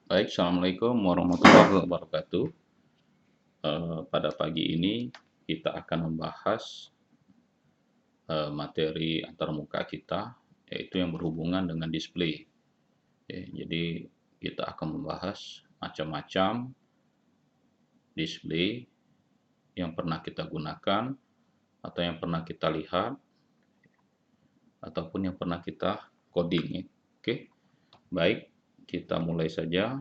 Baik, Assalamualaikum warahmatullahi wabarakatuh. Pada pagi ini kita akan membahas materi antarmuka kita, yaitu yang berhubungan dengan display. Jadi kita akan membahas macam-macam display yang pernah kita gunakan atau yang pernah kita lihat ataupun yang pernah kita coding. Oke, baik, kita mulai saja.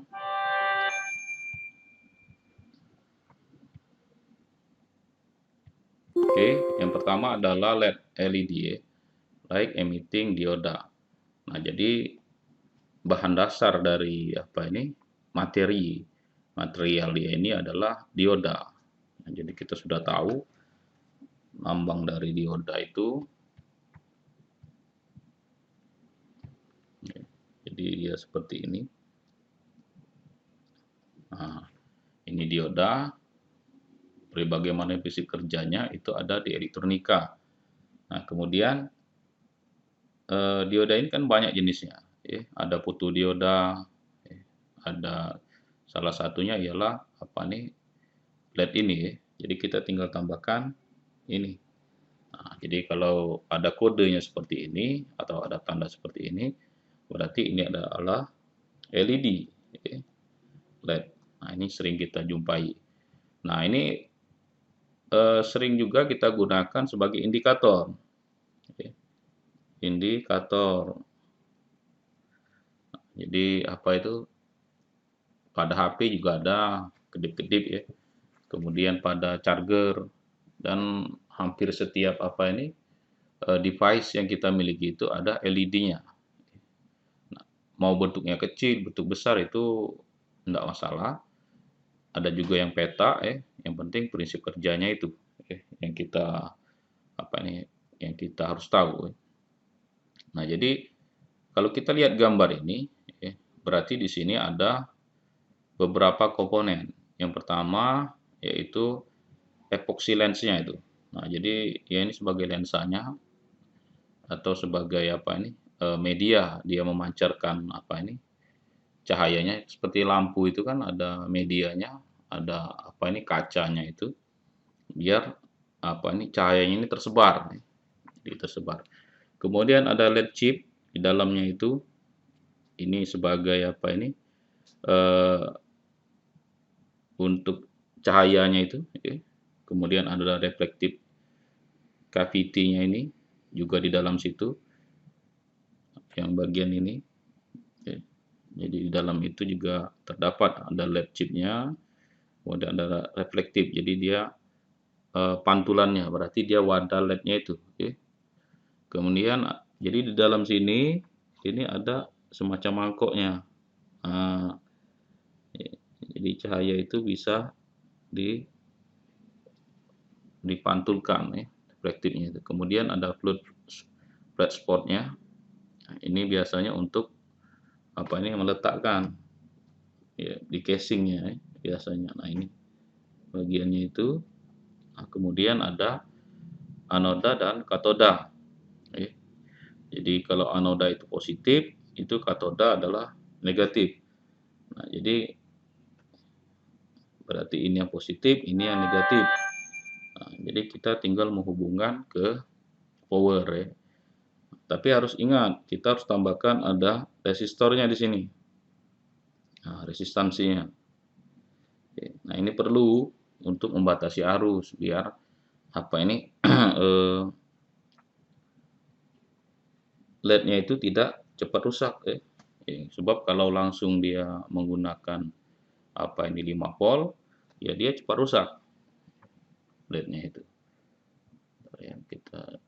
Oke, yang pertama adalah LED LED, Light Emitting Dioda. Nah, jadi bahan dasar dari material dia ini adalah dioda. Nah, jadi kita sudah tahu lambang dari dioda itu. Jadi dia seperti ini. Nah, ini dioda. Bagaimana fisik kerjanya itu ada di elektronika. Nah, kemudian dioda ini kan banyak jenisnya. Ada photodioda, ada salah satunya ialah LED ini. Jadi kita tinggal tambahkan ini. Nah, jadi kalau ada kodenya seperti ini atau ada tanda seperti ini, berarti ini adalah LED, LED. Nah, ini sering kita jumpai. Nah, ini sering juga kita gunakan sebagai indikator. Indikator. Jadi pada HP juga ada kedip-kedip ya. Kemudian pada charger dan hampir setiap device yang kita miliki itu ada LED-nya. Mau bentuknya kecil, bentuk besar itu tidak masalah. Ada juga yang peta, yang penting prinsip kerjanya itu, yang kita yang kita harus tahu. Nah, jadi kalau kita lihat gambar ini, berarti di sini ada beberapa komponen. Yang pertama yaitu epoxy lensnya itu. Nah, jadi ya ini sebagai lensanya atau sebagai media dia memancarkan cahayanya seperti lampu itu kan ada medianya, ada kacanya itu biar cahayanya ini tersebar, tersebar. Kemudian ada LED chip di dalamnya itu, ini sebagai eh, untuk cahayanya itu. Kemudian ada reflective cavity-nya ini juga di dalam situ, yang bagian ini. Jadi di dalam itu juga terdapat ada LED chipnya, kemudian ada reflektif. Jadi dia pantulannya, berarti dia wadah LED-nya itu. Kemudian jadi di dalam sini ini ada semacam mangkoknya. Nah, jadi cahaya itu bisa dipantulkan, reflektifnya itu. Kemudian ada flat spot-nya. Nah, ini biasanya untuk meletakkan di casingnya biasanya. Nah, ini bagiannya itu. Nah, kemudian ada anoda dan katoda. Jadi kalau anoda itu positif, itu katoda adalah negatif. Nah, jadi berarti ini yang positif, ini yang negatif. Nah, jadi kita tinggal menghubungkan ke power ya. Tapi harus ingat, kita harus tambahkan ada resistornya di sini. Nah, resistansinya. Nah, ini perlu untuk membatasi arus biar LED-nya itu tidak cepat rusak ya. Sebab kalau langsung dia menggunakan 5 volt, ya dia cepat rusak LED-nya itu. Ya, kita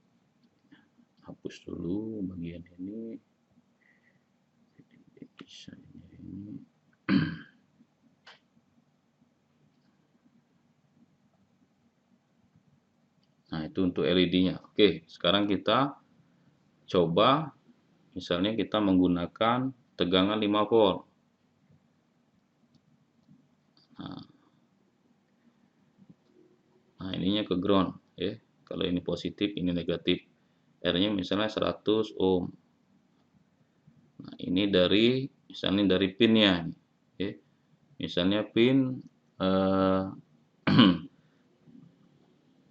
hapus dulu bagian ini. Nah, itu untuk LED-nya. Oke, sekarang kita coba misalnya kita menggunakan tegangan 5 volt. Nah, ininya ke ground ya. Kalau ini positif, ini negatif. R-nya misalnya 100 ohm. Nah, ini misalnya dari pinnya. ya. Misalnya pin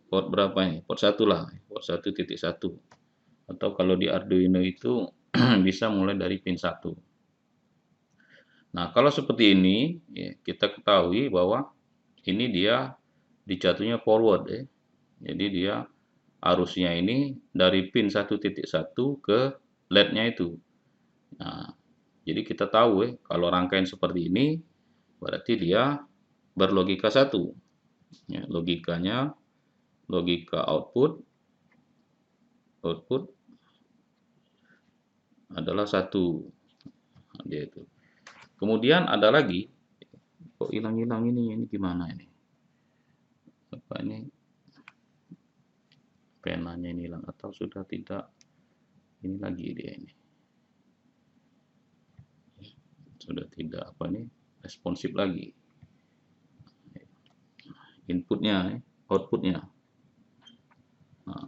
port berapa ini? Port 1 lah, port 1.1. Atau kalau di Arduino itu bisa mulai dari pin 1. Nah, kalau seperti ini, ya, kita ketahui bahwa ini dia dijatuhnya forward ya. Jadi dia arusnya ini dari pin 1.1 ke LED-nya itu. Nah, jadi kita tahu ya, kalau rangkaian seperti ini berarti dia berlogika 1. Ya, logikanya logika output adalah 1. Nah, dia itu. Kemudian ada lagi, kok hilang-hilang ini gimana ini? Apa ini? Penanya ini hilang atau sudah tidak? Ini lagi dia ini. Sudah tidak apa nih? Responsif lagi. Inputnya, outputnya. Nah,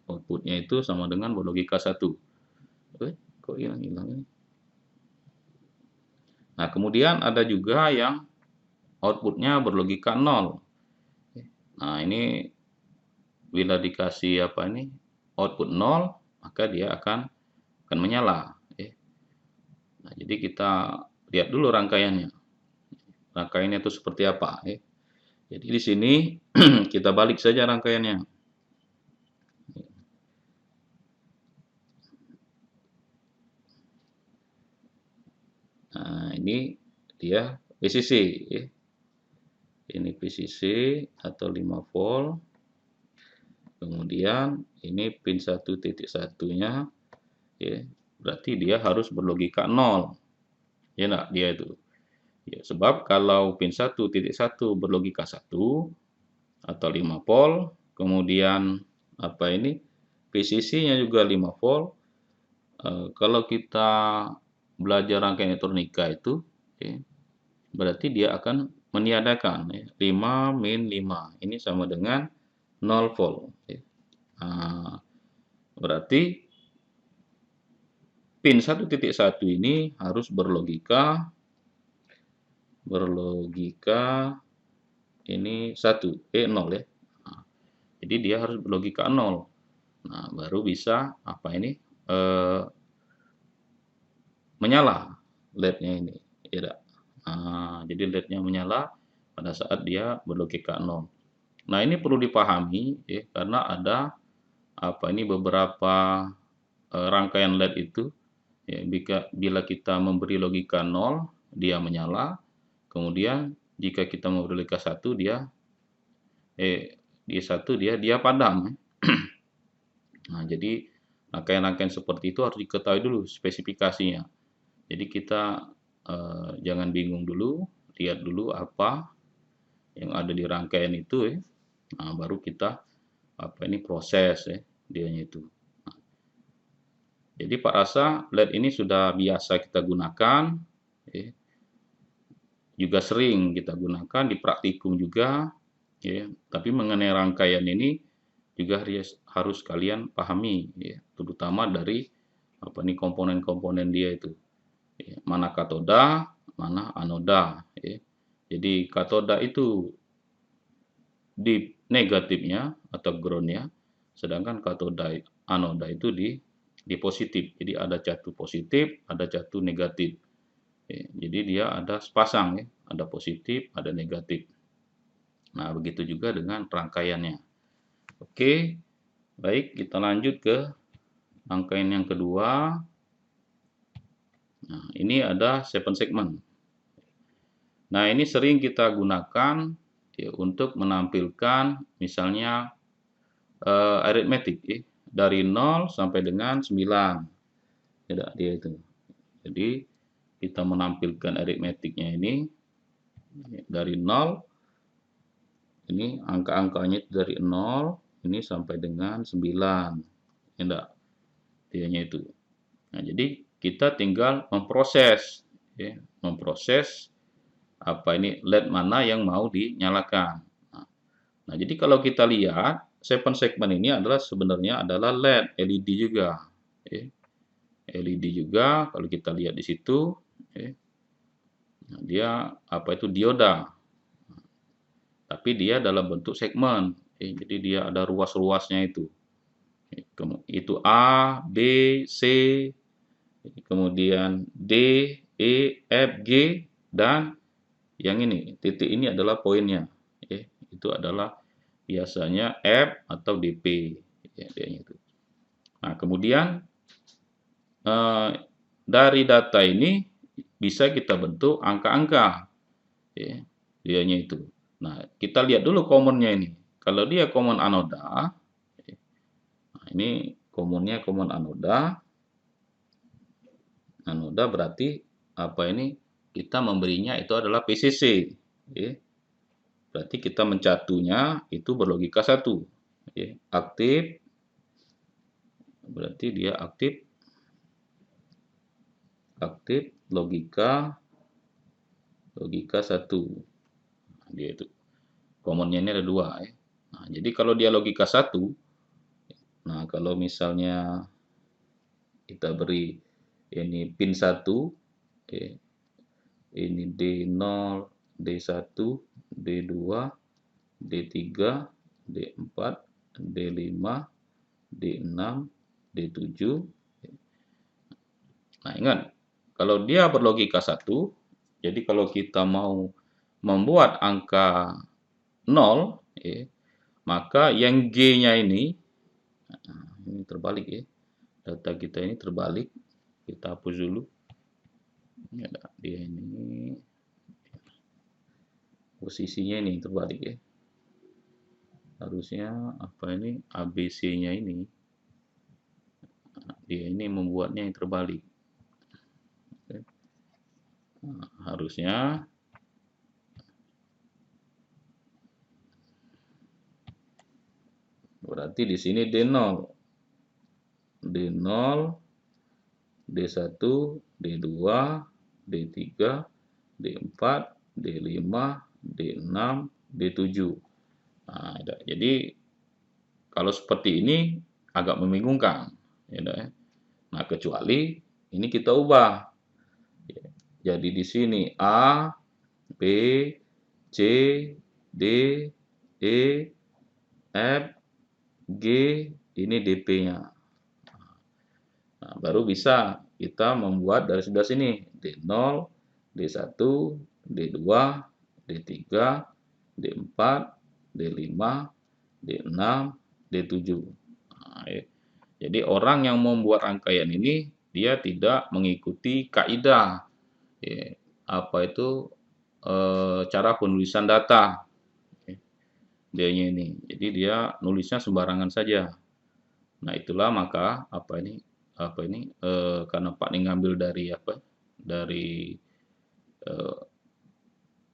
outputnya itu sama dengan berlogika 1. Kok hilang-hilang ini? Nah, kemudian ada juga yang outputnya berlogika 0. Nah, ini bila dikasih apa ini output 0, maka dia akan menyala. Nah, jadi kita lihat dulu rangkaiannya. Rangkaiannya itu seperti apa. Jadi di sini kita balik saja rangkaiannya. Nah, ini dia VCC. Ini VCC atau 5 volt. Kemudian ini pin 1.1-nya, ya, berarti dia harus berlogika 0. Ya enggak, dia itu. Ya, sebab kalau pin 1.1 berlogika 1 atau 5 volt, kemudian apa ini VCC-nya juga 5 volt. Kalau kita belajar rangkaian elektronika itu, ya, berarti dia akan meniadakan ya, 5 min 5. Ini sama dengan 0 volt. Ya. Nah, berarti pin 1.1 ini harus berlogika ini 1, 0 ya. Nah, jadi dia harus berlogika 0. Nah, baru bisa apa ini menyala LED-nya ini. Ya, nah, jadi LED-nya menyala pada saat dia berlogika 0. Nah, ini perlu dipahami ya, karena ada apa ini beberapa rangkaian LED itu ya, bila kita memberi logika 0 dia menyala, kemudian jika kita memberi logika 1 dia padam. Nah, jadi rangkaian-rangkaian seperti itu harus diketahui dulu spesifikasinya. Jadi kita jangan bingung dulu, lihat dulu apa yang ada di rangkaian itu ya. Nah, baru kita apa ini proses ya dianya itu. Nah, jadi Pak Rasa LED ini sudah biasa kita gunakan, ya. Juga sering kita gunakan di praktikum juga, ya. Tapi mengenai rangkaian ini juga harus kalian pahami, ya, terutama dari apa nih komponen-komponen dia itu. Ya, mana katoda, mana anoda. Ya. Jadi katoda itu di negatifnya atau groundnya, sedangkan katoda anoda itu di positif. Jadi ada catu positif, ada catu negatif. Ya, jadi dia ada sepasang ya, ada positif, ada negatif. Nah, begitu juga dengan rangkaiannya. Oke, baik kita lanjut ke rangkaian yang kedua. Nah, ini ada 7 segment. Nah, ini sering kita gunakan ya, untuk menampilkan misalnya aritmetik ya, dari 0 sampai dengan 9. Tidak dia itu. Jadi kita menampilkan aritmetiknya ini ya, dari 0, ini angka-angkanya dari 0 ini sampai dengan 9. Tidak dianya itu. Nah, jadi kita tinggal memproses ya, memproses apa ini LED mana yang mau dinyalakan. Nah, jadi kalau kita lihat 7 segmen ini adalah sebenarnya adalah LED juga. Ya. LED juga kalau kita lihat di situ. Ya. Nah, dia apa itu dioda, tapi dia dalam bentuk segmen. Jadi dia ada ruas-ruasnya itu. Itu A, B, C, kemudian D, E, F, G, dan yang ini titik ini adalah poinnya. Itu adalah biasanya F atau DP. Itu. Nah, kemudian dari data ini bisa kita bentuk angka-angka. Dianya itu. Nah, kita lihat dulu commonnya ini. Kalau dia common anoda, nah ini commonnya common anoda. Anoda berarti apa ini? Kita memberinya itu adalah PCC. Berarti kita mencatunya itu berlogika 1. Aktif, berarti dia aktif logika 1. Dia itu. Commonnya ini ada 2. Nah, jadi kalau dia logika 1, nah kalau misalnya kita beri ini pin 1, ini D0, D1, D2, D3, D4, D5, D6, D7. Nah, ingat, kalau dia berlogika 1, jadi kalau kita mau membuat angka 0, maka yang G-nya ini terbalik ya. Data kita ini terbalik. Kita hapus dulu. Ini ada dia ini. Posisinya ini terbalik ya. Harusnya apa ini ABC-nya ini. Dia ini membuatnya yang terbalik. Nah, harusnya berarti di sini D0, D0, D1, D2, D3, D4, D5, D6, D7. Nah, jadi kalau seperti ini agak membingungkan. Nah, kecuali ini kita ubah. Jadi di sini A, B, C, D, E, F, G, ini DP-nya. Nah, baru bisa kita membuat dari sebelah sini D0, D1, D2, D3, D4, D5, D6, D7. Nah, jadi orang yang membuat rangkaian ini dia tidak mengikuti kaidah apa itu cara penulisan data dianya ini. Jadi dia nulisnya sembarangan saja. Nah, itulah maka apa ini karena Pak ini ngambil dari dari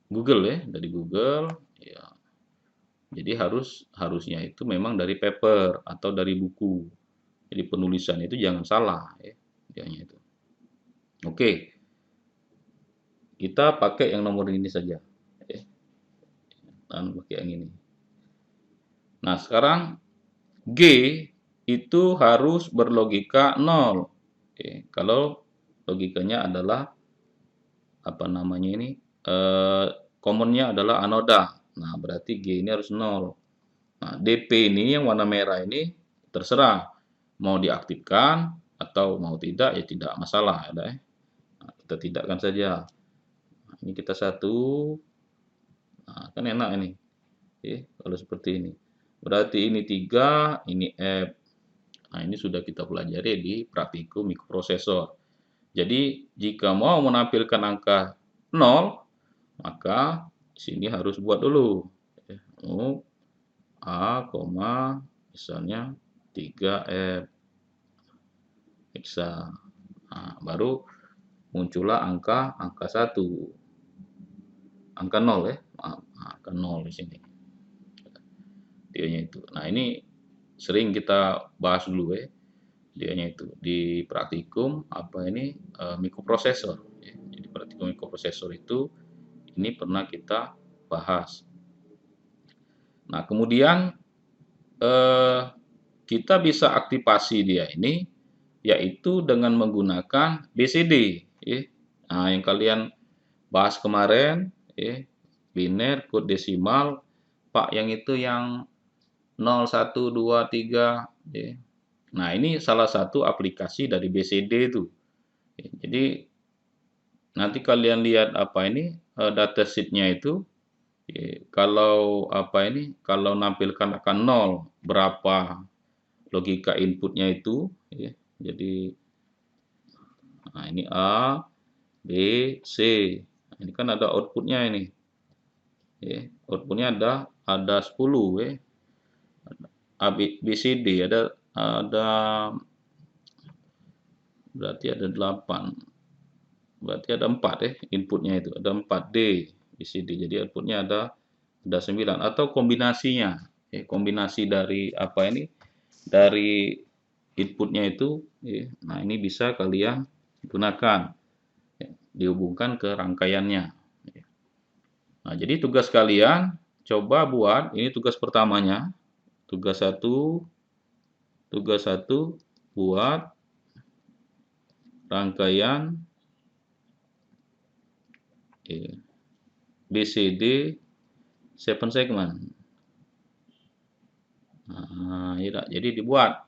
Google ya, dari Google ya. Jadi harusnya itu memang dari paper atau dari buku. Jadi penulisan itu jangan salah ya, dianya itu. Oke. Kita pakai yang nomor ini saja. Dan pakai yang ini. Nah, sekarang G itu harus berlogika 0. Kalau logikanya adalah apa namanya ini? Commonnya adalah anoda. Nah, berarti G ini harus 0. Nah, DP ini yang warna merah ini terserah mau diaktifkan atau mau tidak ya tidak masalah ya. Nah, kita tidakkan saja. Nah, ini kita 1. Nah, kan enak ini. Kalau seperti ini. Berarti ini 3, ini F. Nah, ini sudah kita pelajari di praktikum mikroprosesor. Jadi, jika mau menampilkan angka 0, maka sini harus buat dulu. A, misalnya 3F. Hexa. Nah, baru muncullah angka 1. Angka 0 ya. Maaf, angka 0 di sini. Dianya itu. Nah, ini sering kita bahas dulu ya. Dianya itu di praktikum apa ini mikroprosesor. Jadi praktikum mikroprosesor itu ini pernah kita bahas. Nah, kemudian kita bisa aktifasi dia ini yaitu dengan menggunakan BCD. Nah, yang kalian bahas kemarin, biner, kode desimal, Pak yang itu yang 0, 1, 2, 3, ya. Nah, ini salah satu aplikasi dari BCD itu. Jadi nanti kalian lihat apa ini datasheet-nya itu, kalau apa ini, kalau nampilkan akan 0, berapa logika inputnya itu, ya. Jadi, nah ini A, B, C. Nah, ini kan ada outputnya ini. Ya, outputnya ada 10, ya. A, B, C, D, ada berarti ada 8. Berarti ada 4 ya inputnya itu. Ada 4D BCD. Jadi outputnya ada 9 atau kombinasinya. Kombinasi dari apa ini? Dari inputnya itu. Nah, ini bisa kalian gunakan. Dihubungkan ke rangkaiannya. Nah, jadi tugas kalian coba buat, ini tugas pertamanya. Tugas 1 buat rangkaian BCD 7 segment. Nah, ya, jadi dibuat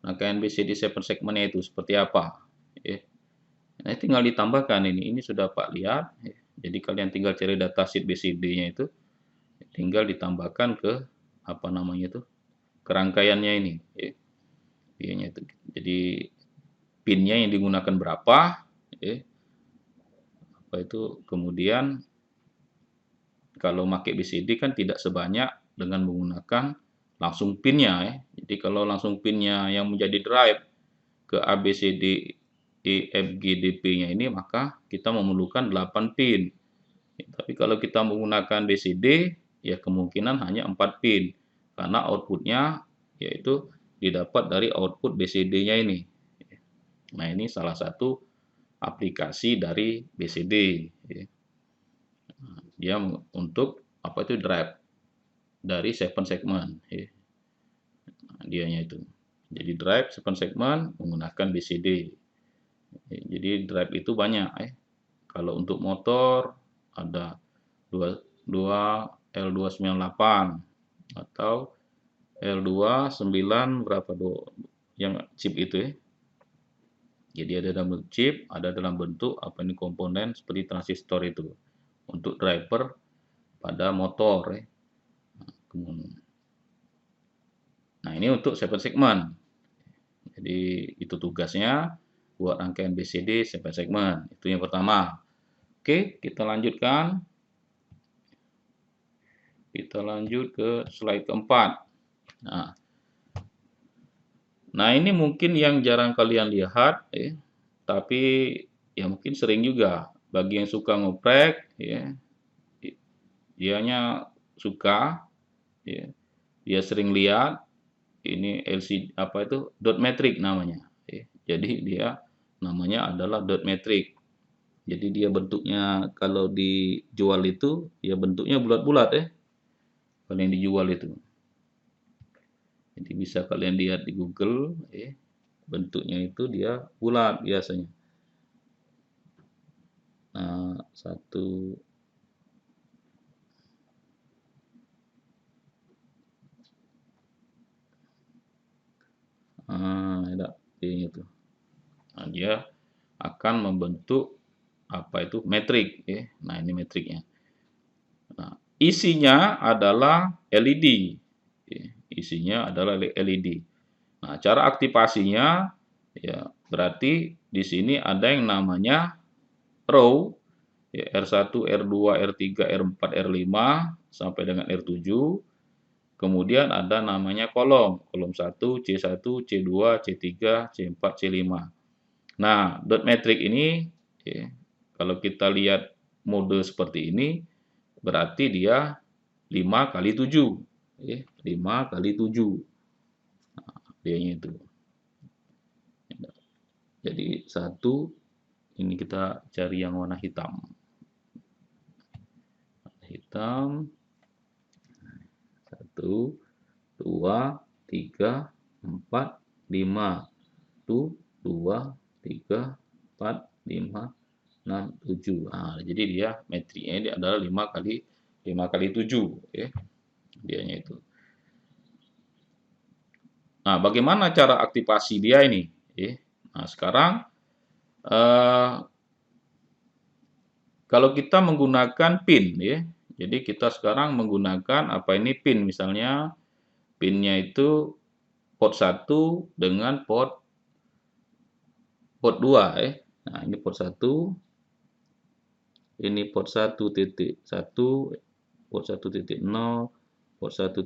rangkaian BCD 7 segmentnya itu seperti apa. Nah, tinggal ditambahkan ini sudah Pak lihat. Jadi kalian tinggal cari datasheet BCD-nya itu, tinggal ditambahkan ke apa namanya itu, ke rangkaiannya ini. Itu. Jadi pinnya yang digunakan berapa, apa itu, kemudian kalau pakai BCD kan tidak sebanyak dengan menggunakan langsung pinnya ya. Jadi kalau langsung pinnya yang menjadi drive ke ABCD EFGDP-nya ini, maka kita memerlukan 8 pin. Tapi kalau kita menggunakan BCD, ya kemungkinan hanya 4 pin. Karena outputnya yaitu didapat dari output BCD-nya ini. Nah, ini salah satu aplikasi dari BCD. Dia untuk apa itu drive dari 7 segment. Nah, dianya itu. Jadi drive 7 segment menggunakan BCD. Jadi drive itu banyak. Kalau untuk motor ada 2 L298 atau L29 berapa yang chip itu ya. Jadi ada dalam chip, ada dalam bentuk apa ini komponen seperti transistor itu untuk driver pada motor ya. Nah, ini untuk 7 segment. Jadi itu tugasnya buat rangkaian BCD 7 segment. Itu yang pertama. Oke, kita lanjutkan. Kita lanjut ke slide keempat. Nah, ini mungkin yang jarang kalian lihat, tapi ya mungkin sering juga. Bagi yang suka ngoprek, dianya suka, dia sering lihat ini LCD apa itu dot matrix namanya. Jadi dia namanya adalah dot matrix. Jadi dia bentuknya kalau dijual itu ya bentuknya bulat-bulat ya. Kalau yang dijual itu. Jadi bisa kalian lihat di Google, bentuknya itu dia bulat biasanya. Nah, satu ada ini itu. Nah, dia akan membentuk apa itu metrik, Nah, ini metriknya. Nah, isinya adalah LED. Isinya adalah LED. Nah, cara aktivasinya ya berarti di sini ada yang namanya row, R1, R2, R3, R4, R5 sampai dengan R7. Kemudian ada namanya kolom 1, C1, C2, C3, C4, C5. Nah, dot matrix ini kalau kita lihat mode seperti ini berarti dia 5 kali 7. 5 kali 7. Nah, dianya itu. Jadi satu, ini kita cari yang warna hitam. Hitam. 1, 2, 3, 4, 5. 1, 2, 3, 4, 5, 6, 7. Nah, jadi dia metriknya ini adalah 5 kali 7 ya. Dianya itu. Nah, bagaimana cara aktivasi dia ini? Ya. Nah, sekarang eh, kalau kita menggunakan PIN ya. Jadi kita sekarang menggunakan apa ini PIN misalnya PIN-nya itu port 1 dengan port 2 ya. Nah, ini port 1, ini port 1.1, port 1.0, port 1.2,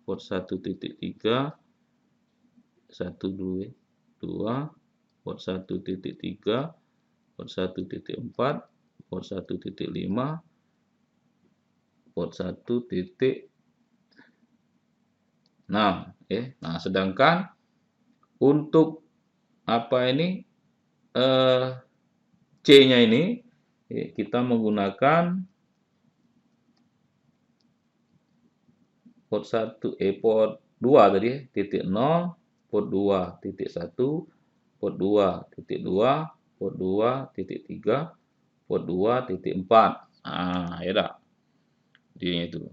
port 1.3, 1, 2, 2, port 1.3, port 1.4, port 1.5, port 1.6 ya. Nah, sedangkan untuk apa ini C-nya ini kita menggunakan port 2 tadi ya, titik 0, port 2 titik 1, port 2 titik 2, port 2 titik 3, port 2 titik 4. Nah, ya dah. Dia itu.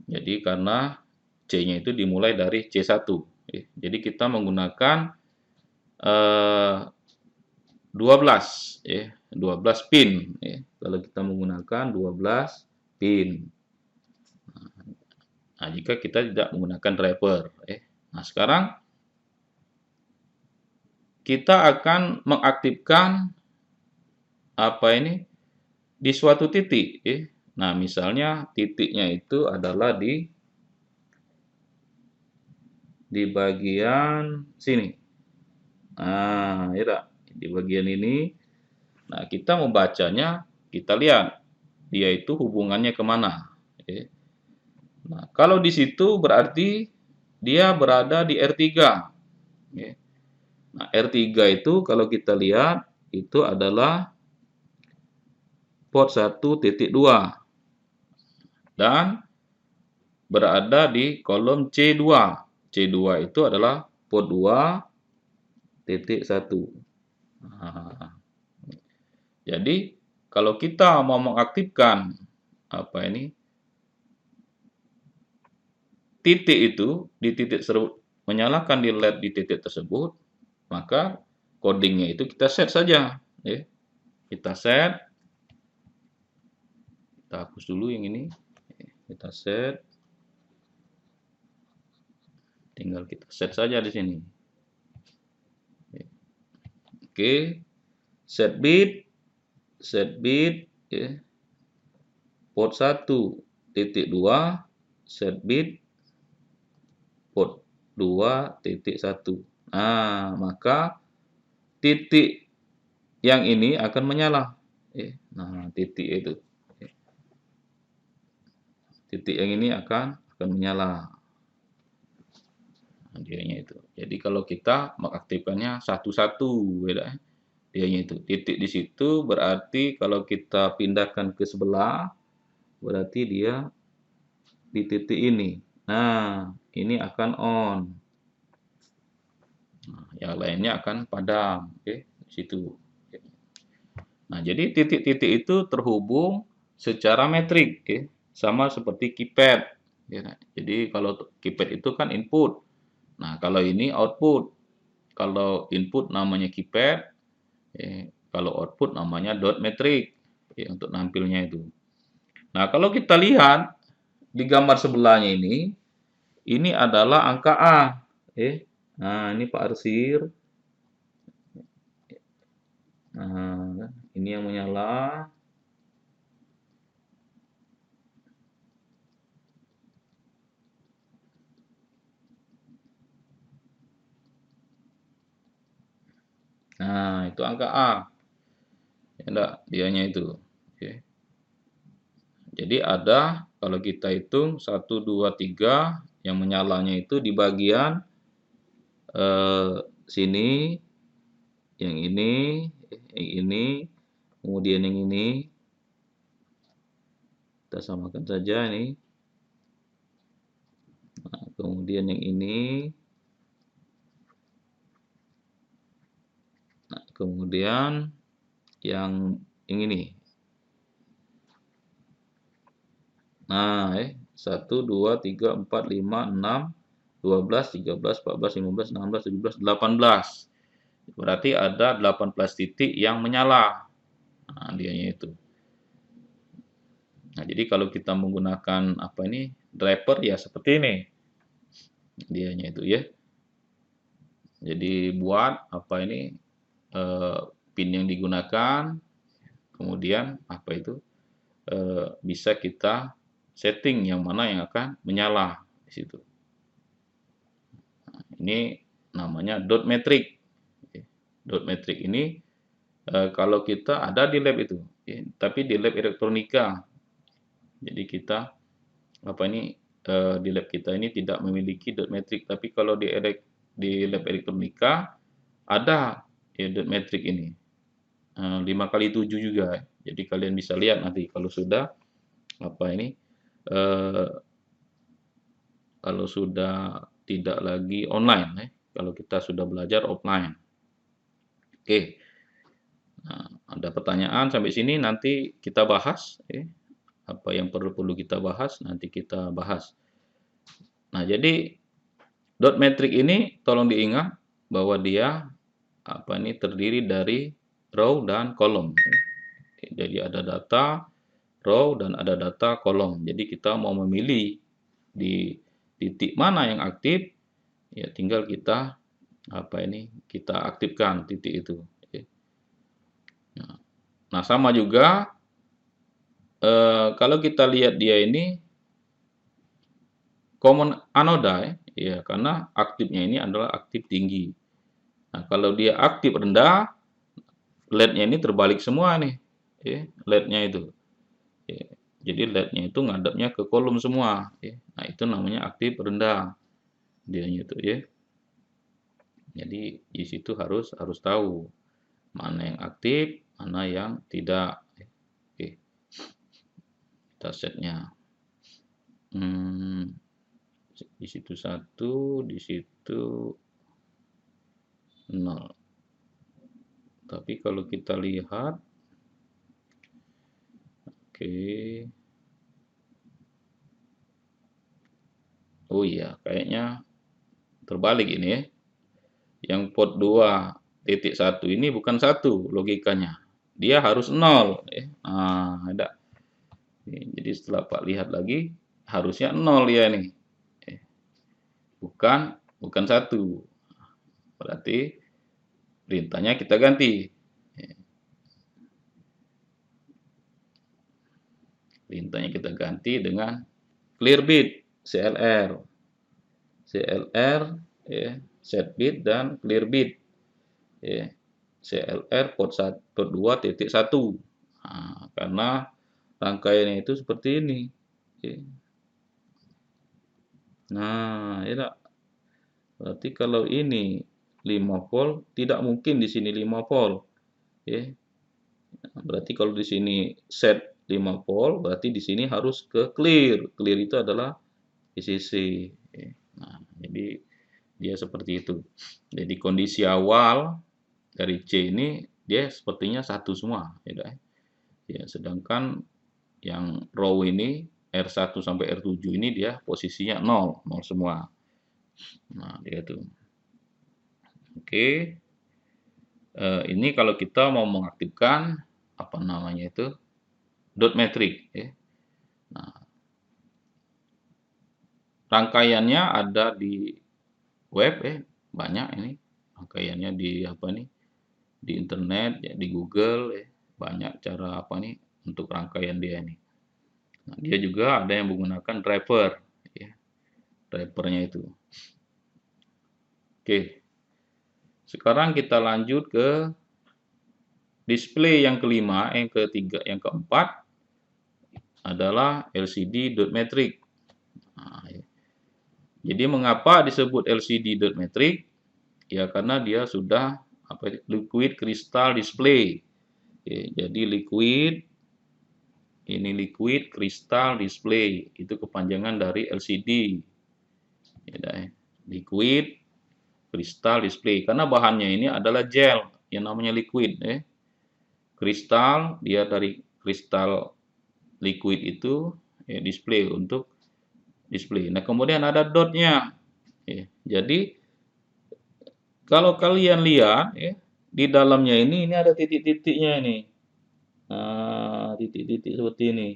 Jadi karena C-nya itu dimulai dari C1. Jadi kita menggunakan 12 ya, 12 pin ya. Kalau kita menggunakan 12 pin. Nah, jika kita tidak menggunakan driver ya. Nah, sekarang kita akan mengaktifkan apa ini di suatu titik ya. Nah, misalnya titiknya itu adalah di bagian sini. Nah, ya di bagian ini. Nah, kita membacanya, kita lihat dia itu hubungannya kemana. Ya. Nah, kalau di situ berarti dia berada di R3. Ya. Nah, R3 itu kalau kita lihat itu adalah port 1.2 dan berada di kolom C2. C2 itu adalah port 2.1. Nah, jadi kalau kita mau mengaktifkan apa ini titik itu di titik tersebut menyalakan di LED di titik tersebut, maka codingnya itu kita set saja. Ya. Kita set, kita hapus dulu yang ini, kita set, tinggal kita set saja di sini. Oke, set bit, ya. Port 1.2, set bit, port 2.1. Nah, maka titik yang ini akan menyala. Nah, titik itu. Titik yang ini akan menyala. Nah, dianya itu. Jadi kalau kita mengaktifkannya satu-satu, beda. Dianya itu. Titik di situ berarti kalau kita pindahkan ke sebelah, berarti dia di titik ini. Nah, ini akan on. Nah, yang lainnya akan padam. Oke, di situ. Nah, jadi titik-titik itu terhubung secara metrik, ya. Sama seperti keypad. Ya. Jadi kalau keypad itu kan input. Nah, kalau ini output. Kalau input namanya keypad, kalau output namanya dot metrik, ya, untuk nampilnya itu. Nah, kalau kita lihat di gambar sebelahnya ini adalah angka A. Nah, ini Pak Arsir. Nah, ini yang menyala. Nah, itu angka A. Ya, enggak, dianya itu. Oke. Jadi ada, kalau kita hitung 1, 2, 3, yang menyalanya itu di bagian sini, yang ini, kemudian yang ini. Kita samakan saja ini. Nah, kemudian yang ini. Nah, kemudian yang ini. Nah, 1, 2, 3, 4, 5, 6, 12, 13, 14, 15, 16, 17, 18. Berarti ada 18 titik yang menyala. Nah, dianya itu. Nah, jadi kalau kita menggunakan apa ini driver ya seperti ini. Dianya itu ya. Jadi buat apa ini pin yang digunakan, kemudian apa itu bisa kita setting yang mana yang akan menyala di situ. Nah, ini namanya dot metric. Dot metric ini kalau kita ada di lab itu, ya, tapi di lab elektronika. Jadi kita apa ini di lab kita ini tidak memiliki dot metric, tapi kalau di lab elektronika ada ya dot metric ini 5x7 juga. Jadi kalian bisa lihat nanti kalau sudah apa ini eh, kalau sudah tidak lagi online ya. Kalau kita sudah belajar offline. Oke. Nah, ada pertanyaan sampai sini nanti kita bahas ya. Apa yang perlu kita bahas nanti kita bahas. Nah, jadi dot metric ini tolong diingat bahwa dia apa ini terdiri dari row dan kolom. Jadi ada data row dan ada data kolom. Jadi kita mau memilih di titik mana yang aktif, ya tinggal kita apa ini kita aktifkan titik itu. Nah, sama juga kalau kita lihat dia ini common anoda ya karena aktifnya ini adalah aktif tinggi. Nah, kalau dia aktif rendah, LED-nya ini terbalik semua nih, ya, LED-nya itu. Ya, jadi LED-nya itu ngadapnya ke kolom semua. Ya. Nah, itu namanya aktif rendah. Dianya itu ya. Jadi di situ harus tahu mana yang aktif, mana yang tidak. Oke, kita setnya. Di situ 1, di situ 0. Tapi kalau kita lihat, oke. Oh iya, kayaknya terbalik ini ya. Yang port 2.1 ini bukan 1 logikanya. Dia harus 0. Nah, ada. Jadi setelah Pak lihat lagi, harusnya 0 ya nih. Bukan 1. Berarti perintahnya kita ganti. Perintahnya kita ganti dengan clear bit, CLR. CLR, ya, set bit dan clear bit. Ya, CLR port 2.1. Nah, karena rangkaiannya itu seperti ini. Ya. Nah, ya, berarti kalau ini 5 volt, tidak mungkin di sini 5 volt. Ya. Berarti kalau di sini set 5 volt, berarti di sini harus ke clear. Clear itu adalah VCC. Ya. Nah, jadi dia seperti itu. Jadi kondisi awal dari C ini dia sepertinya satu semua, ya. Ya, sedangkan yang row ini R1 sampai R7 ini dia posisinya 0, 0 semua. Nah, dia tuh. Oke. Ini kalau kita mau mengaktifkan apa namanya itu dot metric ya. Nah, rangkaiannya ada di web banyak ini rangkaiannya di apa nih di internet ya, di Google ya. Banyak cara apa nih untuk rangkaian dia ini. Nah, dia juga ada yang menggunakan driver ya. Drivernya itu. Oke. Sekarang kita lanjut ke display yang kelima, yang ketiga, yang keempat adalah LCD dot metric. Nah, ya. Jadi mengapa disebut LCD dot metric? Ya karena dia sudah liquid crystal display. Ya, jadi liquid crystal display itu kepanjangan dari LCD. Ya, liquid crystal display karena bahannya ini adalah gel yang namanya liquid. kristal, dia dari kristal liquid itu ya, display untuk display. Nah, kemudian ada dotnya. Ya, jadi kalau kalian lihat ya, di dalamnya ini ada titik-titiknya ini. Nah, titik-titik seperti ini.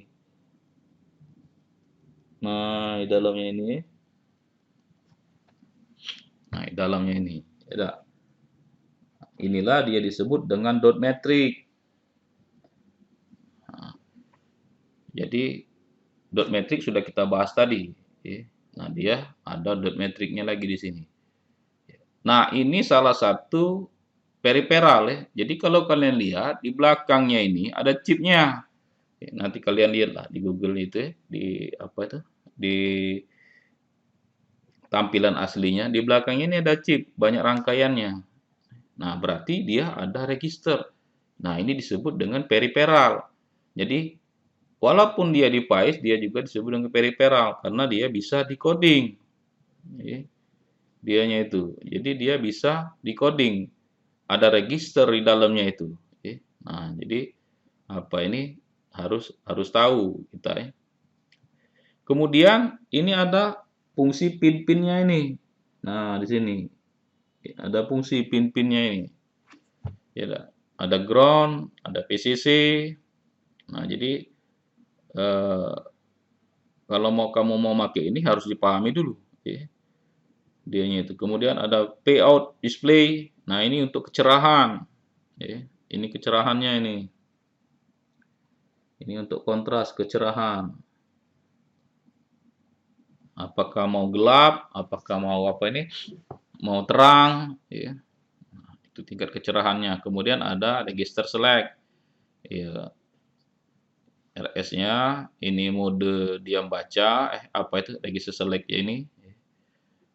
Nah, di dalamnya ini. Nah, di dalamnya ini. Ya, inilah dia disebut dengan dot matrix. Nah, jadi dot matrix sudah kita bahas tadi. Ya. Nah, dia ada dot matrixnya lagi di sini. Nah, ini salah satu periferal ya. Jadi kalau kalian lihat di belakangnya ini ada chipnya. Nanti kalian lihatlah di Google itu ya, di apa itu? Di tampilan aslinya di belakangnya ini ada chip, banyak rangkaiannya. Nah, berarti dia ada register. Nah, ini disebut dengan periferal. Jadi, walaupun dia device, dia juga disebut dengan periferal karena dia bisa decoding. Dianya itu. Jadi dia bisa decoding. Ada register di dalamnya itu. Nah, jadi apa ini harus tahu kita ya. Kemudian ini ada fungsi pin-pinnya ini. Nah, di sini ada fungsi pin-pinnya ini. Ya, ada ground, ada PCC. Nah, jadi kalau kamu mau pakai ini harus dipahami dulu. Ya. Dianya itu. Kemudian ada payout display. Nah, ini untuk kecerahan. Ya. Ini kecerahannya ini. Ini untuk kontras kecerahan. Apakah mau gelap, apakah mau apa ini? Mau terang, ya. Nah, itu tingkat kecerahannya. Kemudian ada register select. Ya. RS-nya ini mode diam baca, apa itu register select ini.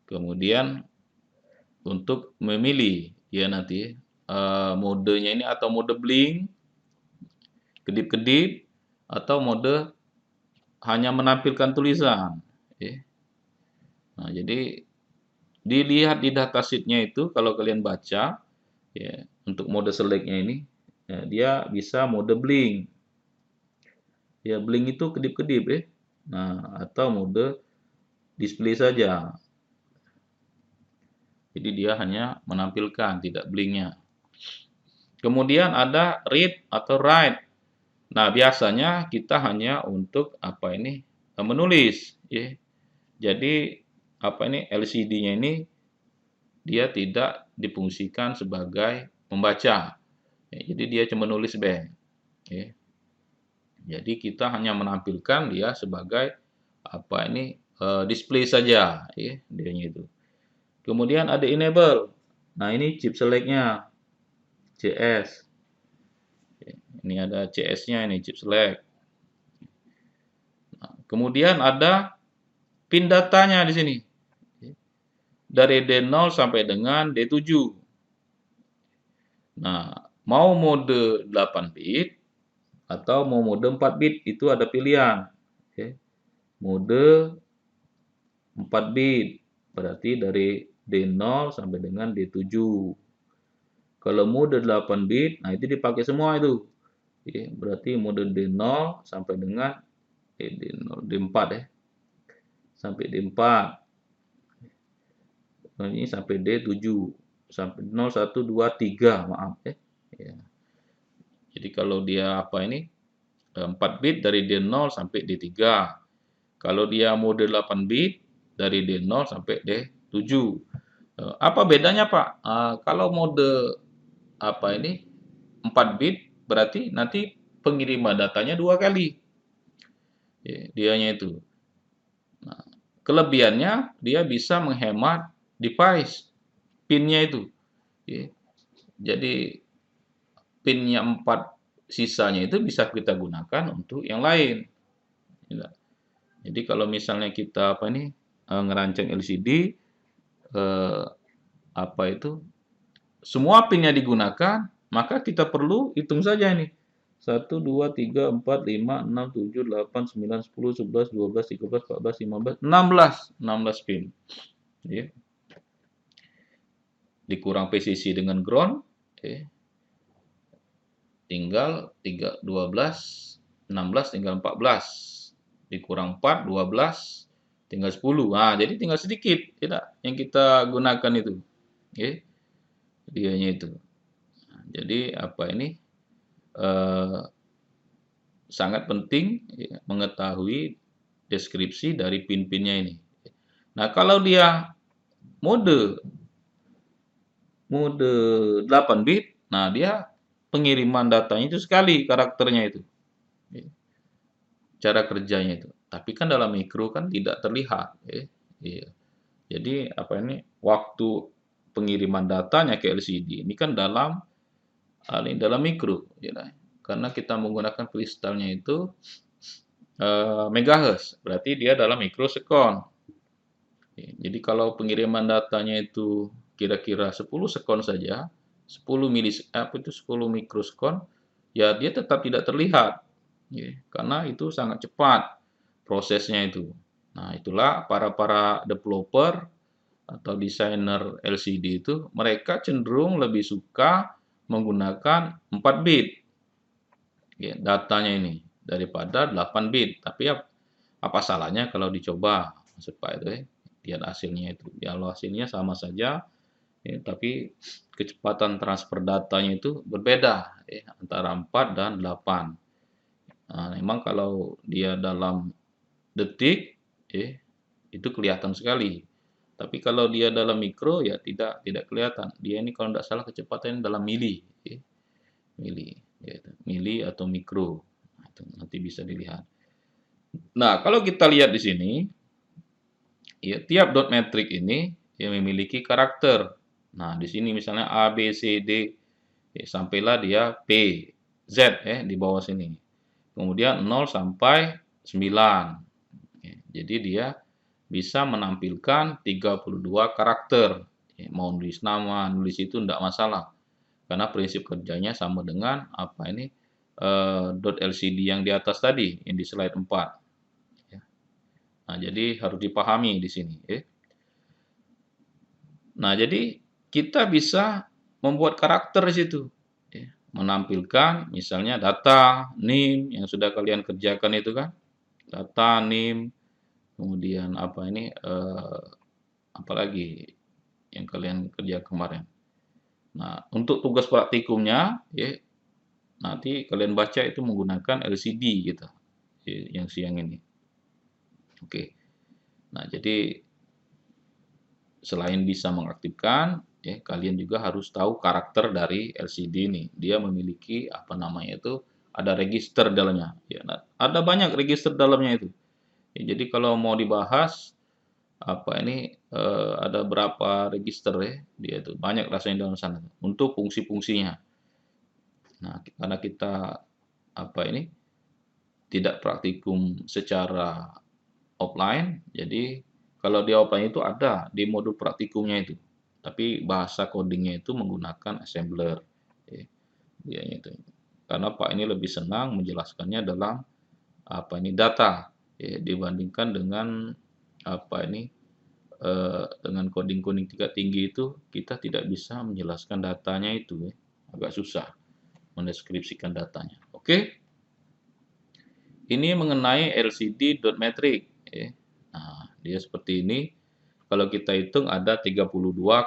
Kemudian untuk memilih ya nanti modenya ini atau mode blink, kedip-kedip, atau mode hanya menampilkan tulisan. Ya. Nah, jadi dilihat di datasheetnya itu kalau kalian baca ya untuk mode selectnya ini ya, dia bisa mode blink. Ya blink itu kedip-kedip ya. Nah, atau mode display saja. Jadi dia hanya menampilkan, tidak blinknya. Kemudian ada read atau write. Nah, biasanya kita hanya untuk apa ini menulis ya. Jadi apa ini LCD-nya ini dia tidak difungsikan sebagai membaca. Ya, jadi dia cuma nulis be. Ya. Jadi kita hanya menampilkan dia sebagai apa ini display saja ya dianya itu. Kemudian ada enable. Nah, ini chip select-nya CS. Ini ada CS-nya ini chip select. Nah, kemudian ada pin datanya di sini. Dari D0 sampai dengan D7. Nah, mau mode 8 bit atau mau mode 4 bit itu ada pilihan. Mode 4 bit berarti dari D0 sampai dengan D7. Kalau mode 8 bit, nah itu dipakai semua itu. Berarti mode D0 sampai dengan D0, D4 ya. Sampai D4. Nah, ini sampai D7. Sampai 0, 1, 2, 3, maaf ya. Jadi kalau dia apa ini 4 bit dari D0 sampai D3. Kalau dia mode 8 bit dari D0 sampai D7. Apa bedanya, Pak? Kalau mode apa ini 4 bit berarti nanti pengiriman datanya 2 kali. Dianya itu. Nah, kelebihannya dia bisa menghemat device pinnya itu. Jadi pinnya 4 sisanya itu bisa kita gunakan untuk yang lain. Jadi kalau misalnya kita apa nih ngerancang LCD apa itu semua pinnya digunakan, maka kita perlu hitung saja ini. 1, 2, 3, 4, 5, 6, 7, 8, 9, 10, 11, 12, 13, 14, 15, 16 pin. Ya. Dikurang PCC dengan ground, tinggal 12, 16 tinggal 14. Dikurang 4, 12, tinggal 10. Nah, jadi tinggal sedikit, tidak yang kita gunakan itu. Oke, dianya itu. Nah, jadi apa ini eh, sangat penting ya, mengetahui deskripsi dari pin-pinnya ini. Nah, kalau dia mode mode 8 bit, nah dia pengiriman datanya itu sekali karakternya itu. Cara kerjanya itu. Tapi kan dalam mikro kan tidak terlihat, ya. Iya. Jadi apa ini waktu pengiriman datanya ke LCD ini kan dalam mikro, ya. Karena kita menggunakan kristalnya itu megahertz, berarti dia dalam mikrosekon. Jadi kalau pengiriman datanya itu kira-kira 10 sekon saja, 10 mikrosekon, ya dia tetap tidak terlihat. Ya, karena itu sangat cepat prosesnya itu. Nah, itulah para developer atau desainer LCD itu mereka cenderung lebih suka menggunakan 4 bit ya, datanya ini daripada 8 bit. Tapi ya apa salahnya kalau dicoba supaya itu ya, lihat hasilnya itu. Ya kalau hasilnya sama saja ya, tapi kecepatan transfer datanya itu berbeda ya, antara 4 dan 8. Nah, memang kalau dia dalam detik ya, itu kelihatan sekali. Tapi kalau dia dalam mikro ya tidak kelihatan. Dia ini kalau tidak salah kecepatannya dalam mili, ya. Mili, ya, mili atau mikro. Nah, itu nanti bisa dilihat. Nah, kalau kita lihat di sini, ya tiap dot metrik ini yang memiliki karakter. Nah, di sini misalnya A, B, C, D, ya, sampailah dia P, Z ya di bawah sini. Kemudian 0 sampai 9. Ya, jadi dia bisa menampilkan 32 karakter. Ya, mau nulis nama, nulis itu tidak masalah. Karena prinsip kerjanya sama dengan apa ini dot LCD yang di atas tadi, yang di slide 4. Ya. Nah, jadi harus dipahami di sini. Ya. Nah, jadi kita bisa membuat karakter di situ. Ya. Menampilkan misalnya data, NIM yang sudah kalian kerjakan itu kan. Data, NIM, kemudian apa ini, apalagi yang kalian kerja kemarin. Nah, untuk tugas praktikumnya, ya, nanti kalian baca itu menggunakan LCD gitu, ya, yang siang ini. Oke. Nah, jadi selain bisa mengaktifkan, ya, kalian juga harus tahu karakter dari LCD ini. Dia memiliki apa namanya itu ada register dalamnya. Ya, nah, ada banyak register dalamnya itu. Ya, jadi kalau mau dibahas apa ini ada berapa register ya dia itu banyak rasanya dalam sana untuk fungsi-fungsinya. Nah, karena kita apa ini tidak praktikum secara offline, jadi kalau di offline itu ada di modul praktikumnya itu. Tapi bahasa codingnya itu menggunakan assembler. Ya, dianya itu. Karena Pak ini lebih senang menjelaskannya dalam apa ini data ya, dibandingkan dengan apa ini dengan coding-coding tingkat tinggi itu kita tidak bisa menjelaskan datanya itu ya. Agak susah mendeskripsikan datanya. Oke. Ini mengenai LCD dot metric ya. Nah, dia seperti ini. Kalau kita hitung ada 32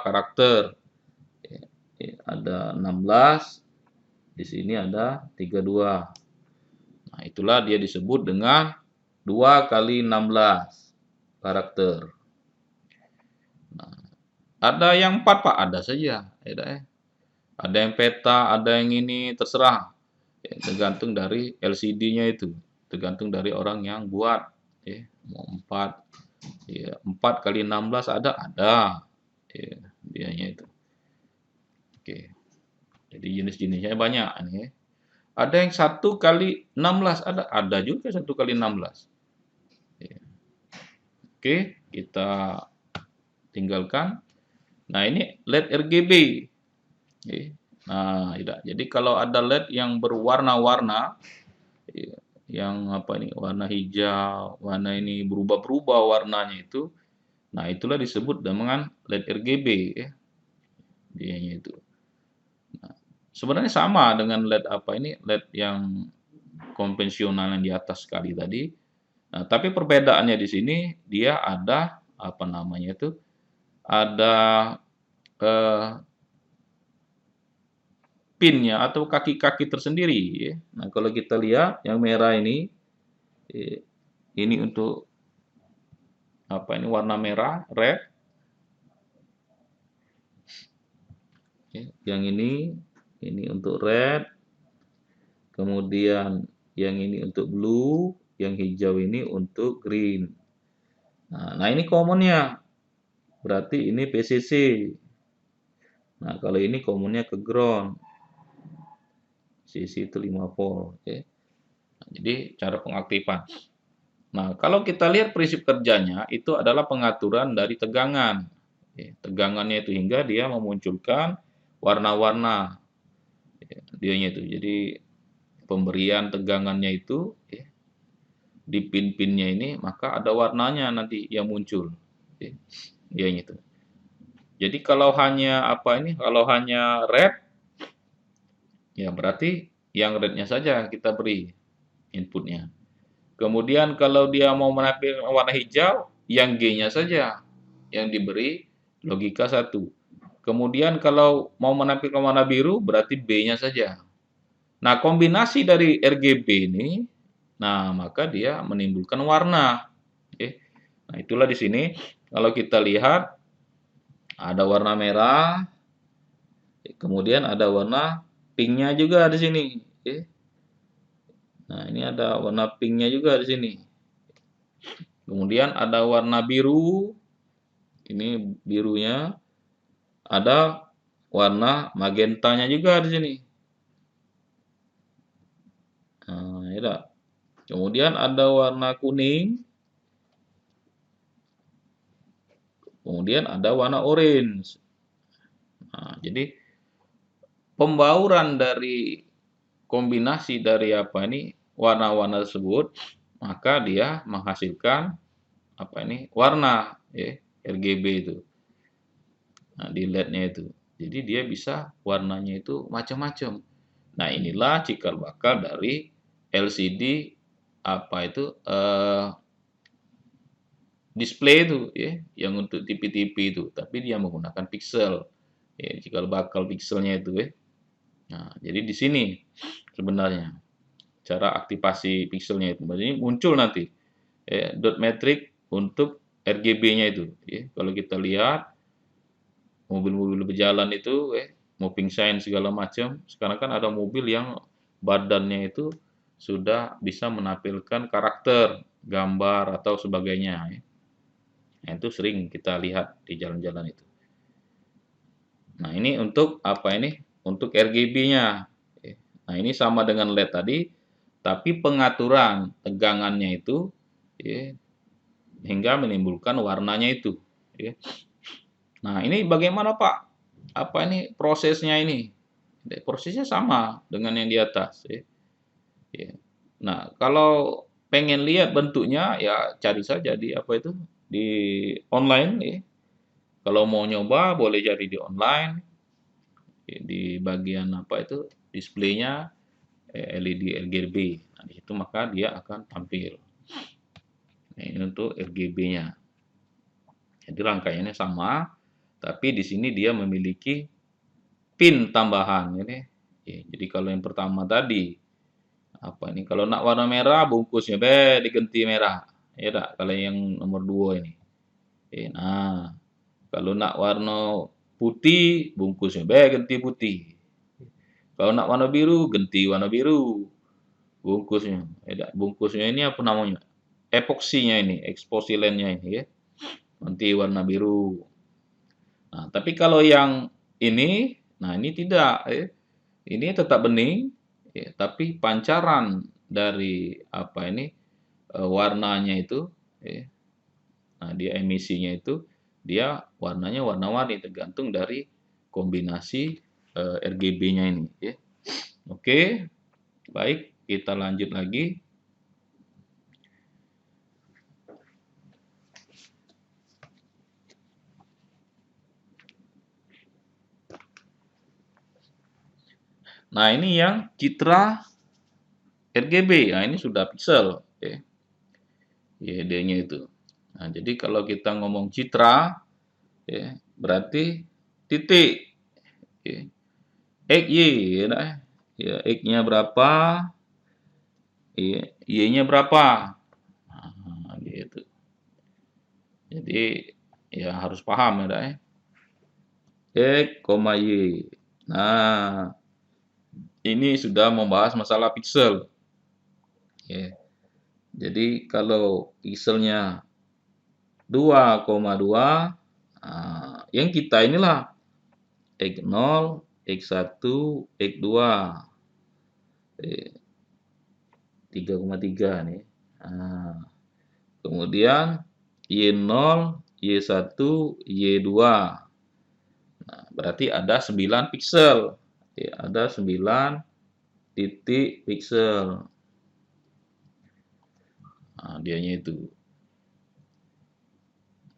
karakter. Ya, ya, ada 16, di sini ada 32. Nah, itulah dia disebut dengan 2 kali 16 karakter. Nah, ada yang 4 Pak, ada saja. Ya, ada yang peta, ada yang ini, terserah. Ya, tergantung dari LCD-nya itu. Tergantung dari orang yang buat. Ya, mau 4. Ya, 4 kali 16 ada. Ya, dianya itu. Oke. Jadi jenis-jenisnya banyak. Nih. Ada yang 1 kali 16 ada juga 1 kali 16. Ya. Oke, kita tinggalkan. Nah, ini LED RGB. Oke. Nah, jadi kalau ada LED yang berwarna-warna, yang apa ini, warna hijau, warna ini berubah-berubah warnanya itu, nah itulah disebut dengan LED RGB ya, dianya itu. Nah, sebenarnya sama dengan LED apa ini, LED yang konvensional yang di atas sekali tadi. Nah, tapi perbedaannya di sini dia ada apa namanya itu, ada eh, pinnya atau kaki-kaki tersendiri ya. Nah, kalau kita lihat yang merah eh, ini untuk apa ini warna merah, red. Ya. Yang ini untuk red, kemudian yang ini untuk blue, yang hijau ini untuk green. Nah, ini commonnya, berarti ini PCC. Nah, kalau ini commonnya ke ground, PCC itu 5 volt. Ya. Nah, jadi cara pengaktifan. Nah, kalau kita lihat prinsip kerjanya itu adalah pengaturan dari tegangan. Ya, tegangannya itu hingga dia memunculkan warna-warna. Ya, dianya itu. Jadi pemberian tegangannya itu ya, di pin-pinnya ini maka ada warnanya nanti yang muncul. Ya, dianya itu. Jadi kalau hanya apa ini? Kalau hanya red, ya berarti yang rednya saja kita beri inputnya. Kemudian kalau dia mau menampilkan warna hijau, yang G-nya saja yang diberi logika 1. Kemudian kalau mau menampilkan warna biru, berarti B-nya saja. Nah, kombinasi dari RGB ini, nah maka dia menimbulkan warna. Oke. Nah, itulah di sini kalau kita lihat ada warna merah, kemudian ada warna pinknya juga di sini. Oke. Nah, ini ada warna pinknya juga di sini. Kemudian ada warna biru, ini birunya. Ada warna magentanya juga di sini. Nah, ya. Kemudian ada warna kuning, kemudian ada warna orange. Nah, jadi pembauran dari kombinasi dari apa ini warna-warna tersebut, maka dia menghasilkan apa ini warna ya, RGB itu. Nah, di LED-nya itu. Jadi dia bisa warnanya itu macam-macam. Nah, inilah cikal bakal dari LCD apa itu display itu ya, yang untuk TV-TV itu, tapi dia menggunakan pixel. Ya, cikal bakal pixelnya itu ya. Nah, jadi di sini sebenarnya cara aktivasi pixelnya itu. Jadi muncul nanti ya, dot matrix untuk RGB-nya itu. Ya. Kalau kita lihat mobil-mobil berjalan itu, moving sign segala macam. Sekarang kan ada mobil yang badannya itu sudah bisa menampilkan karakter, gambar atau sebagainya. Ya. Nah, itu sering kita lihat di jalan-jalan itu. Nah, ini untuk apa ini? Untuk RGB-nya. Nah, ini sama dengan LED tadi, tapi pengaturan tegangannya itu ya, hingga menimbulkan warnanya itu. Ya. Nah, ini bagaimana Pak? Apa ini prosesnya ini? Prosesnya sama dengan yang di atas. Ya. Ya. Nah, kalau pengen lihat bentuknya, ya cari saja di apa itu di online. Ya. Kalau mau nyoba boleh cari di online. Ya, di bagian apa itu displaynya LED RGB. Nah, di situ maka dia akan tampil. Nah, ini untuk RGB-nya. Jadi rangkaiannya sama, tapi di sini dia memiliki pin tambahan ini. Ya, jadi kalau yang pertama tadi apa ini? Kalau nak warna merah bungkusnya diganti merah. Ya tak? Kalau yang nomor 2 ini. Nah, kalau nak warna putih bungkusnya ganti putih. Kalau nak warna biru ganti warna biru bungkusnya. Ya tak? Bungkusnya ini apa namanya? Epoksinya ini, eksposilennya ini ya. Nanti warna biru. Nah, tapi kalau yang ini, nah ini tidak, ya. Ini tetap bening, ya, tapi pancaran dari apa ini warnanya itu, ya, nah dia emisinya itu dia warnanya warna-warni tergantung dari kombinasi RGB-nya ini. Ya. Oke, baik kita lanjut lagi. Nah, ini yang citra RGB. Nah, ini sudah pixel. Ya, ID-nya itu. Nah, jadi kalau kita ngomong citra, ya, berarti titik. Ya. X, Y, ya, ya, X-nya berapa, Y-nya berapa. Nah, gitu. Jadi, ya harus paham ya, X, Y. Nah, ini sudah membahas masalah pixel. Ya. Jadi kalau pixelnya 2,2, yang kita inilah X0, X1, X2, 3,3 nih. Nah, kemudian Y0, Y1, Y2. Nah, berarti ada 9 pixel. Ya, ada 9 titik pixel. Nah, dianya itu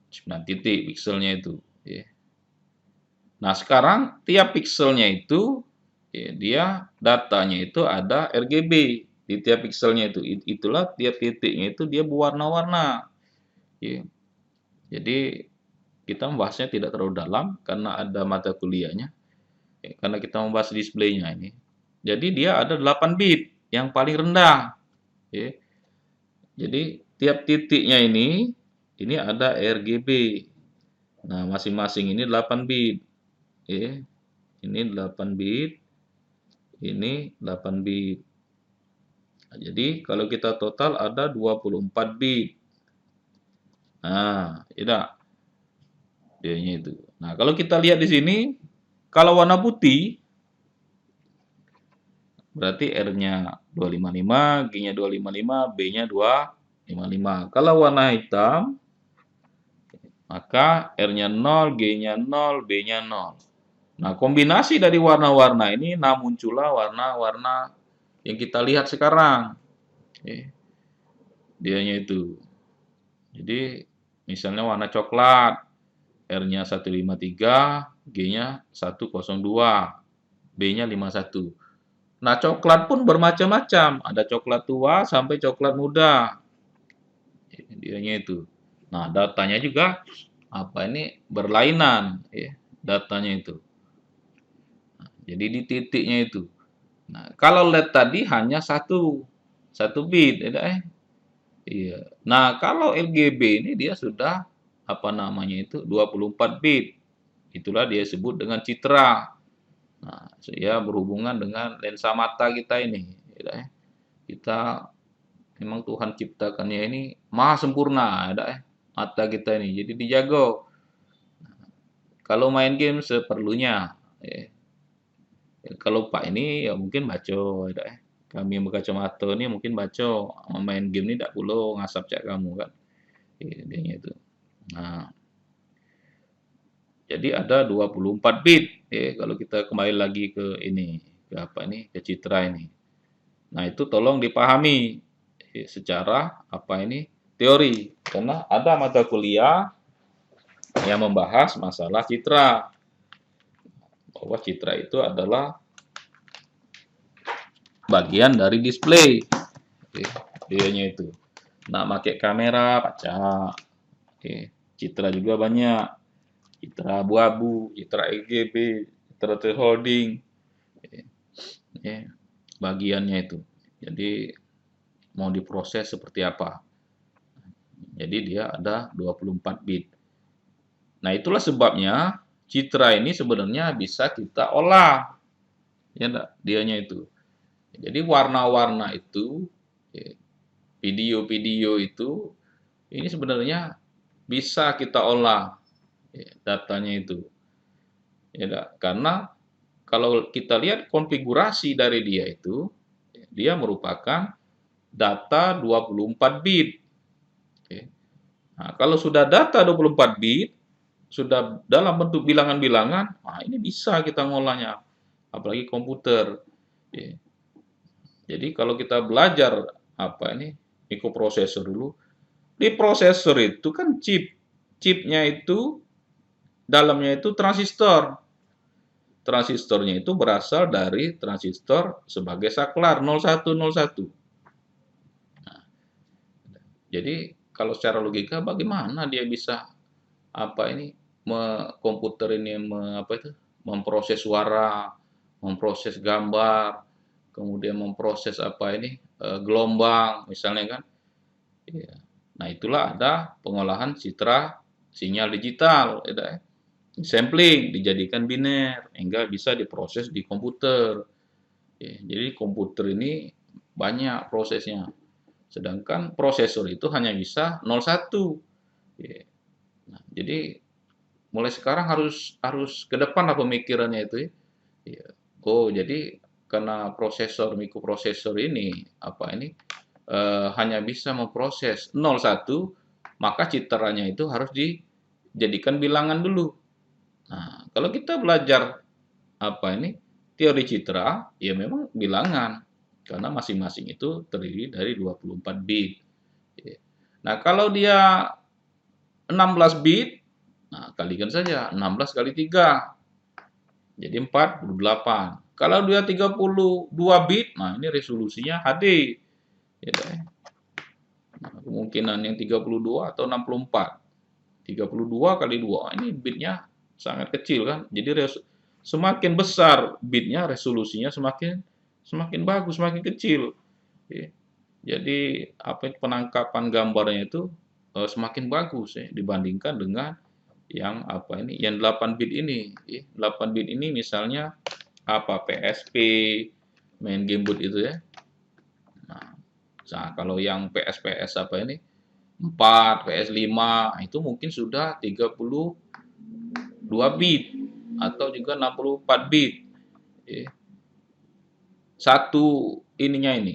9 titik pixelnya itu. Ya. Nah, sekarang tiap pixelnya itu, ya, dia datanya itu ada RGB di tiap pixelnya itu. Itulah tiap titiknya itu dia berwarna-warna. Ya. Jadi kita membahasnya tidak terlalu dalam karena ada mata kuliahnya. Ya, karena kita membahas displaynya ini. Jadi dia ada 8 bit yang paling rendah. Ya. Jadi tiap titiknya ini ada RGB. Nah, masing-masing ini 8 bit. Ya. Ini 8 bit, ini 8 bit. Nah, jadi kalau kita total ada 24 bit. Nah, tidak. Dianya itu. Nah, kalau kita lihat di sini, kalau warna putih, berarti R-nya 255, G-nya 255, B-nya 255. Kalau warna hitam, maka R-nya 0, G-nya 0, B-nya 0. Nah, kombinasi dari warna-warna ini, nah muncullah warna-warna yang kita lihat sekarang. Dianya itu. Jadi, misalnya warna coklat, R-nya 153, G-nya 102, B-nya 51. Nah, coklat pun bermacam-macam. Ada coklat tua sampai coklat muda. Dianya itu. Nah, datanya juga apa ini berlainan, ya, datanya itu. Nah, jadi di titiknya itu. Nah, kalau LED tadi hanya satu bit, ya, iya. Nah, kalau RGB ini dia sudah apa namanya itu 24 bit. Itulah dia sebut dengan citra. Nah, ya berhubungan dengan lensa mata kita ini, ya. Kita memang Tuhan ciptakannya ini maha sempurna, ya. Mata kita ini. Jadi dijaga. Kalau main game seperlunya, ya. Kalau Pak ini ya mungkin baca, ya. Kami yang berkacamata ini mungkin baca, main game ini tidak perlu ngasap cak kamu kan. Dia itu. Nah, jadi ada 24 bit. Kalau kita kembali lagi ke ini, ke apa ini, ke citra ini. Nah, itu tolong dipahami secara apa ini teori. Karena ada mata kuliah yang membahas masalah citra. Bahwa citra itu adalah bagian dari display. Dianya itu. Nah, pakai kamera, kaca. Citra juga banyak. Citra abu-abu, citra RGB, citra thresholding. Bagiannya itu. Jadi mau diproses seperti apa. Jadi dia ada 24 bit. Nah, itulah sebabnya citra ini sebenarnya bisa kita olah. Ya enggak? Dianya itu. Jadi warna-warna itu, video-video itu, ini sebenarnya bisa kita olah datanya itu. Ya enggak? Karena kalau kita lihat konfigurasi dari dia itu, dia merupakan data 24 bit. Nah, kalau sudah data 24 bit, sudah dalam bentuk bilangan-bilangan, nah ini bisa kita ngolahnya, apalagi komputer. Jadi kalau kita belajar apa ini mikroprosesor dulu, di prosesor itu kan chipnya itu dalamnya itu transistor. transistornya itu berasal dari transistor sebagai saklar 0101. Nah, jadi kalau secara logika bagaimana dia bisa apa ini komputer ini memproses suara, memproses gambar, kemudian memproses apa ini gelombang misalnya kan. Iya. Nah, itulah ada pengolahan citra sinyal digital, ya. Sampling dijadikan biner hingga bisa diproses di komputer. Ya, jadi komputer ini banyak prosesnya. Sedangkan prosesor itu hanya bisa 01. Ya. Nah, jadi mulai sekarang harus harus ke depan lah pemikirannya itu ya. Ya. Oh, jadi karena prosesor mikroprosesor ini hanya bisa memproses 01, maka citranya itu harus dijadikan bilangan dulu. Nah, kalau kita belajar teori citra, ya memang bilangan karena masing-masing itu terdiri dari 24 bit. Ya. Nah, kalau dia 16 bit, nah kalikan saja 16 kali 3. Jadi 48. Kalau dia 32 bit, nah ini resolusinya HD. Ya, nah, kemungkinan yang 32 atau 64. 32 kali 2, ini bitnya sangat kecil kan. Jadi semakin besar bitnya, resolusinya semakin semakin bagus, semakin kecil. Ya. Jadi penangkapan gambarnya itu semakin bagus ya dibandingkan dengan yang 8 bit ini. 8 bit ini misalnya PSP, main gamebot itu ya. Nah, kalau yang PS ini 4, PS5 itu mungkin sudah 32 bit atau juga 64 bit. Satu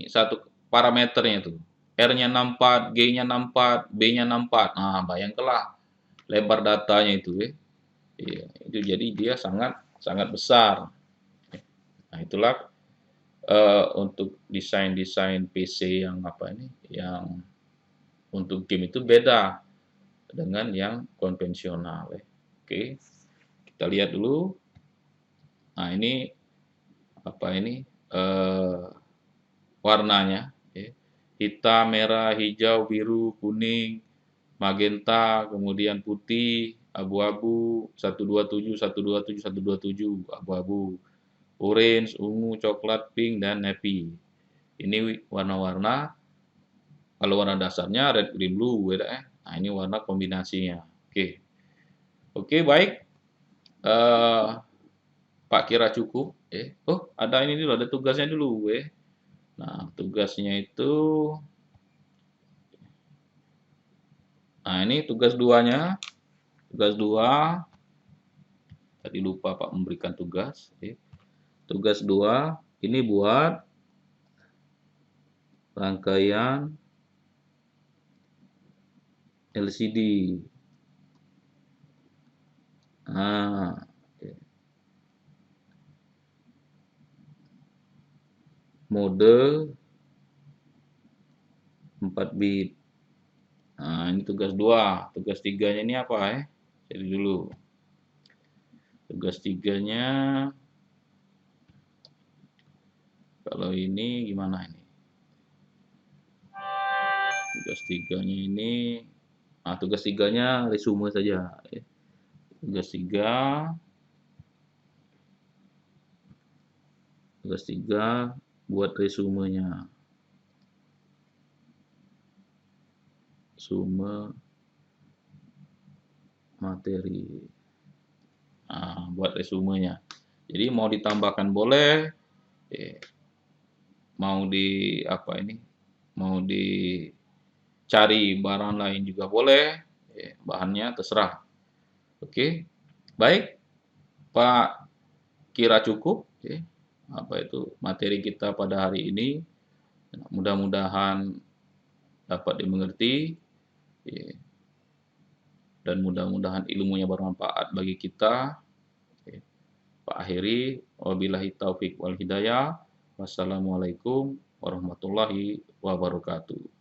satu parameternya itu. R-nya 64, G-nya 64, B-nya 64. Nah, bayangkanlah lebar datanya itu ya. Itu jadi dia sangat sangat besar. Nah, itulah untuk desain-desain PC yang untuk game itu beda dengan yang konvensional. Oke, kita lihat dulu. Nah, ini eh, warnanya. Hitam, merah, hijau, biru, kuning, magenta, kemudian putih, abu-abu, 127, 127, 127, abu-abu, orange, ungu, coklat, pink, dan navy. Ini warna-warna. Kalau warna dasarnya red, green, blue, ya. Nah, ini warna kombinasinya. Oke. Oke, baik. Pak kira cukup. Oh, ada ini dulu, ada tugasnya dulu. Nah, tugasnya itu, nah ini tugas 2-nya. Tugas 2, tadi lupa Pak memberikan tugas. Tugas 2, ini buat rangkaian LCD. Nah, mode 4 bit. Nah, ini tugas 2. Tugas 3-nya ini apa ya? Jadi dulu. Tugas 3-nya, kalau ini gimana ini? Tugas 3-nya ini, tugas 3-nya resume saja. Tugas 3, buat resumenya. Resume materi. Nah, buat resumenya. Jadi mau ditambahkan boleh, mau mau dicari barang lain juga boleh, bahannya terserah. Oke, baik, Pak kira cukup, materi kita pada hari ini. Mudah-mudahan dapat dimengerti, dan mudah-mudahan ilmunya bermanfaat bagi kita. Pak akhiri, wabillahi taufik wal hidayah. Wassalamualaikum warahmatullahi wabarakatuh.